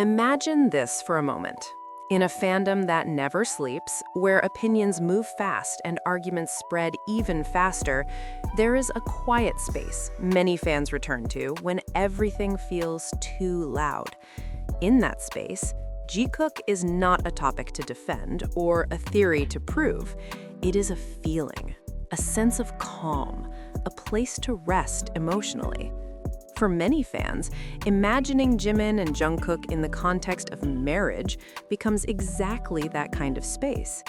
Imagine this for a moment. In a fandom that never sleeps, where opinions move fast and arguments spread even faster, there is a quiet space many fans return to when everything feels too loud. In that space, Jikook is not a topic to defend or a theory to prove. It is a feeling, a sense of calm, a place to rest emotionally. For many fans, imagining Jimin and Jungkook in the context of marriage becomes exactly that kind of space.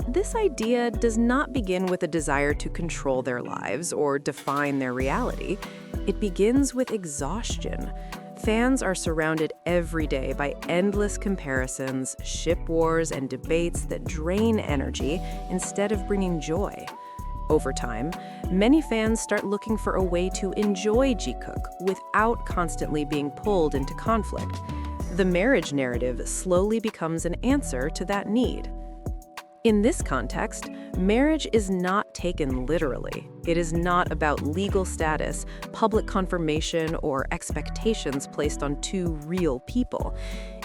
This idea does not begin with a desire to control their lives or define their reality. It begins with exhaustion. Fans are surrounded every day by endless comparisons, ship wars, and debates that drain energy instead of bringing joy. Over time, many fans start looking for a way to enjoy Jikook without constantly being pulled into conflict. The marriage narrative slowly becomes an answer to that need. In this context, marriage is not taken literally. It is not about legal status, public confirmation, or expectations placed on two real people.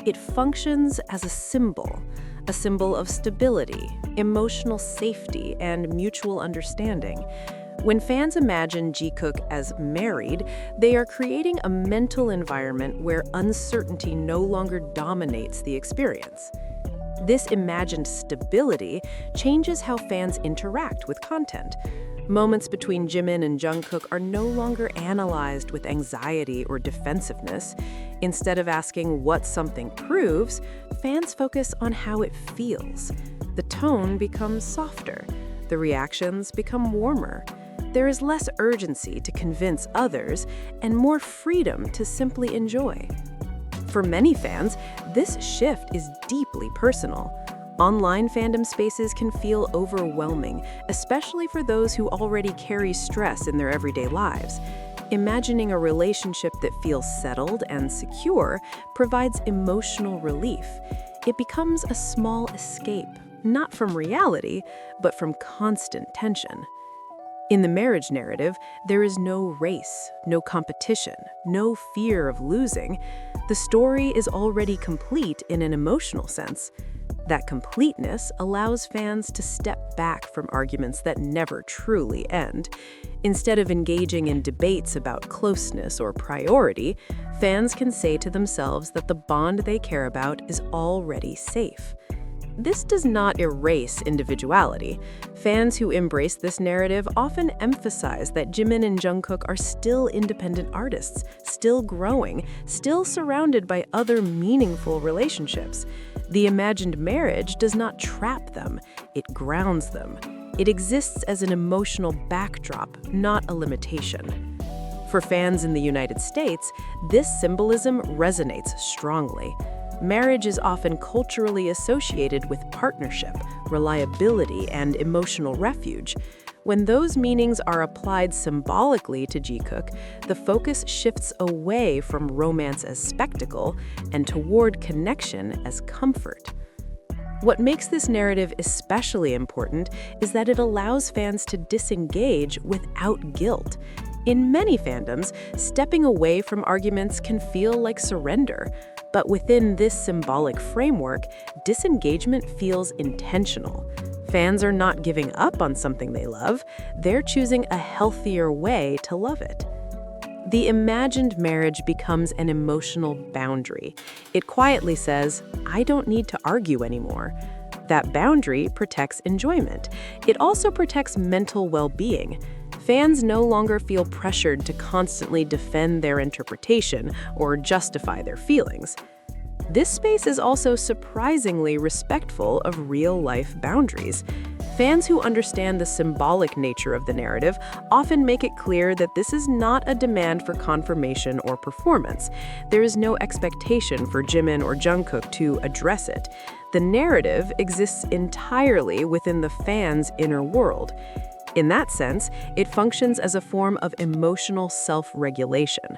It functions as a symbol of stability, emotional safety, and mutual understanding. When fans imagine Jikook as married, they are creating a mental environment where uncertainty no longer dominates the experience. This imagined stability changes how fans interact with content. Moments between Jimin and Jungkook are no longer analyzed with anxiety or defensiveness. Instead of asking what something proves, fans focus on how it feels. The tone becomes softer. The reactions become warmer. There is less urgency to convince others and more freedom to simply enjoy. For many fans, this shift is deeply personal. Online fandom spaces can feel overwhelming, especially for those who already carry stress in their everyday lives. Imagining a relationship that feels settled and secure provides emotional relief. It becomes a small escape, not from reality, but from constant tension. In the marriage narrative, there is no race, no competition, no fear of losing. The story is already complete in an emotional sense. That completeness allows fans to step back from arguments that never truly end. Instead of engaging in debates about closeness or priority, fans can say to themselves that the bond they care about is already safe. This does not erase individuality. Fans who embrace this narrative often emphasize that Jimin and Jungkook are still independent artists, still growing, still surrounded by other meaningful relationships. The imagined marriage does not trap them, it grounds them. It exists as an emotional backdrop, not a limitation. For fans in the United States, this symbolism resonates strongly. Marriage is often culturally associated with partnership, reliability, and emotional refuge. When those meanings are applied symbolically to Jikook, the focus shifts away from romance as spectacle and toward connection as comfort. What makes this narrative especially important is that it allows fans to disengage without guilt. In many fandoms, stepping away from arguments can feel like surrender. But within this symbolic framework, disengagement feels intentional. Fans are not giving up on something they love, they're choosing a healthier way to love it. The imagined marriage becomes an emotional boundary. It quietly says, I don't need to argue anymore. That boundary protects enjoyment. It also protects mental well-being. Fans no longer feel pressured to constantly defend their interpretation or justify their feelings. This space is also surprisingly respectful of real-life boundaries. Fans who understand the symbolic nature of the narrative often make it clear that this is not a demand for confirmation or performance. There is no expectation for Jimin or Jungkook to address it. The narrative exists entirely within the fans' inner world. In that sense, it functions as a form of emotional self-regulation.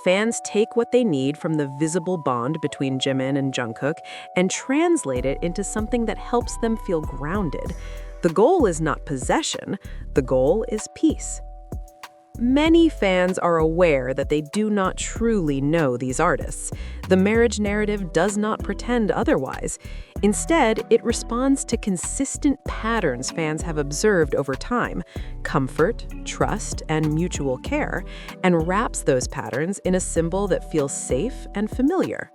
Fans take what they need from the visible bond between Jimin and Jungkook and translate it into something that helps them feel grounded. The goal is not possession, the goal is peace. Many fans are aware that they do not truly know these artists. The marriage narrative does not pretend otherwise. Instead, it responds to consistent patterns fans have observed over time: comfort, trust, and mutual care, and wraps those patterns in a symbol that feels safe and familiar.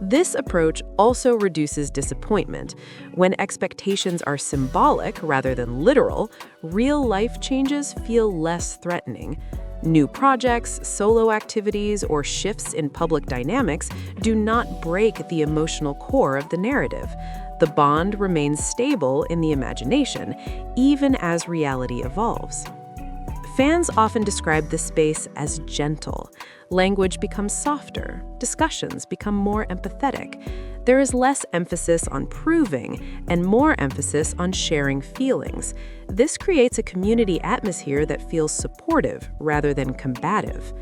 This approach also reduces disappointment. When expectations are symbolic rather than literal, real-life changes feel less threatening. New projects, solo activities, or shifts in public dynamics do not break the emotional core of the narrative. The bond remains stable in the imagination, even as reality evolves. Fans often describe this space as gentle. Language becomes softer, discussions become more empathetic. There is less emphasis on proving and more emphasis on sharing feelings. This creates a community atmosphere that feels supportive rather than combative.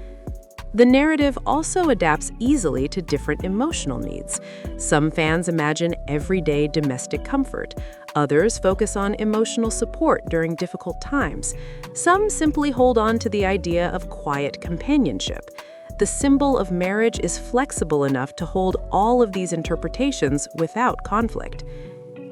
The narrative also adapts easily to different emotional needs. Some fans imagine everyday domestic comfort. Others focus on emotional support during difficult times. Some simply hold on to the idea of quiet companionship. The symbol of marriage is flexible enough to hold all of these interpretations without conflict.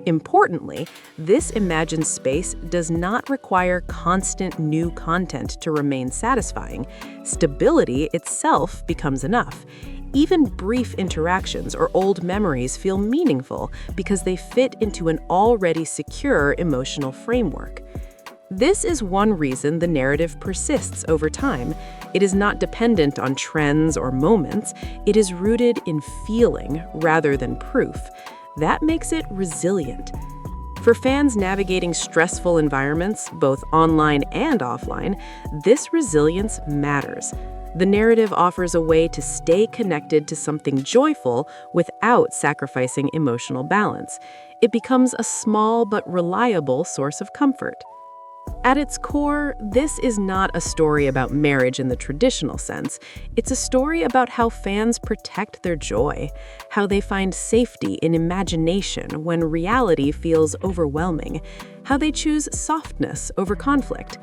Importantly, this imagined space does not require constant new content to remain satisfying. Stability itself becomes enough. Even brief interactions or old memories feel meaningful because they fit into an already secure emotional framework. This is one reason the narrative persists over time. It is not dependent on trends or moments. It is rooted in feeling rather than proof. That makes it resilient. For fans navigating stressful environments, both online and offline, this resilience matters. The narrative offers a way to stay connected to something joyful without sacrificing emotional balance. It becomes a small but reliable source of comfort. At its core, this is not a story about marriage in the traditional sense. It's a story about how fans protect their joy, how they find safety in imagination when reality feels overwhelming, how they choose softness over conflict.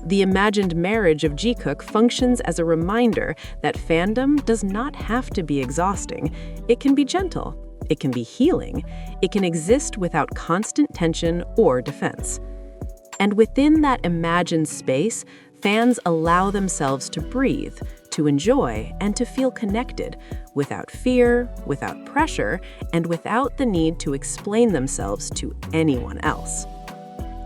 The imagined marriage of Jikook functions as a reminder that fandom does not have to be exhausting. It can be gentle, it can be healing, it can exist without constant tension or defense. And within that imagined space, fans allow themselves to breathe, to enjoy, and to feel connected, without fear, without pressure, and without the need to explain themselves to anyone else.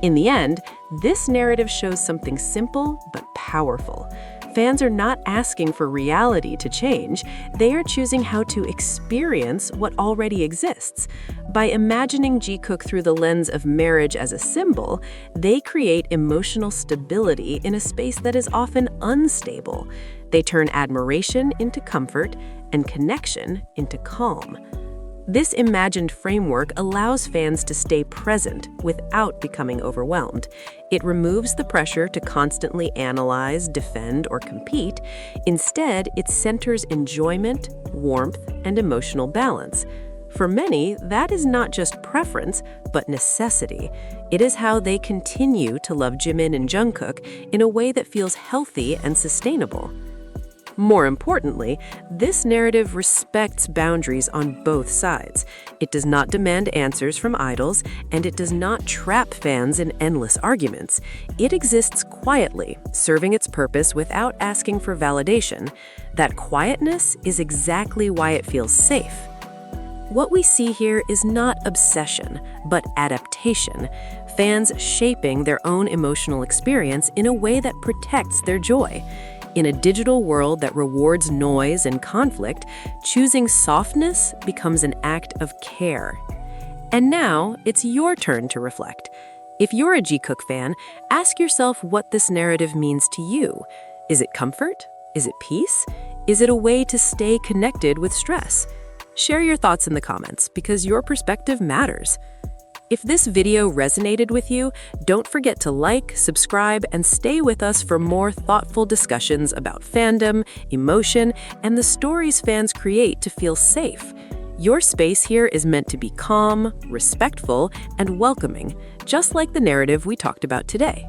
In the end, this narrative shows something simple but powerful. Fans are not asking for reality to change, they are choosing how to experience what already exists. By imagining Jikook through the lens of marriage as a symbol, they create emotional stability in a space that is often unstable. They turn admiration into comfort and connection into calm. This imagined framework allows fans to stay present without becoming overwhelmed. It removes the pressure to constantly analyze, defend, or compete. Instead, it centers enjoyment, warmth, and emotional balance. For many, that is not just preference, but necessity. It is how they continue to love Jimin and Jungkook in a way that feels healthy and sustainable. More importantly, this narrative respects boundaries on both sides. It does not demand answers from idols, and it does not trap fans in endless arguments. It exists quietly, serving its purpose without asking for validation. That quietness is exactly why it feels safe. What we see here is not obsession, but adaptation. Fans shaping their own emotional experience in a way that protects their joy. In a digital world that rewards noise and conflict, choosing softness becomes an act of care. And now, it's your turn to reflect. If you're a Jikook fan, ask yourself what this narrative means to you. Is it comfort? Is it peace? Is it a way to stay connected with stress? Share your thoughts in the comments, because your perspective matters. If this video resonated with you, don't forget to like, subscribe, and stay with us for more thoughtful discussions about fandom, emotion, and the stories fans create to feel safe. Your space here is meant to be calm, respectful, and welcoming, just like the narrative we talked about today.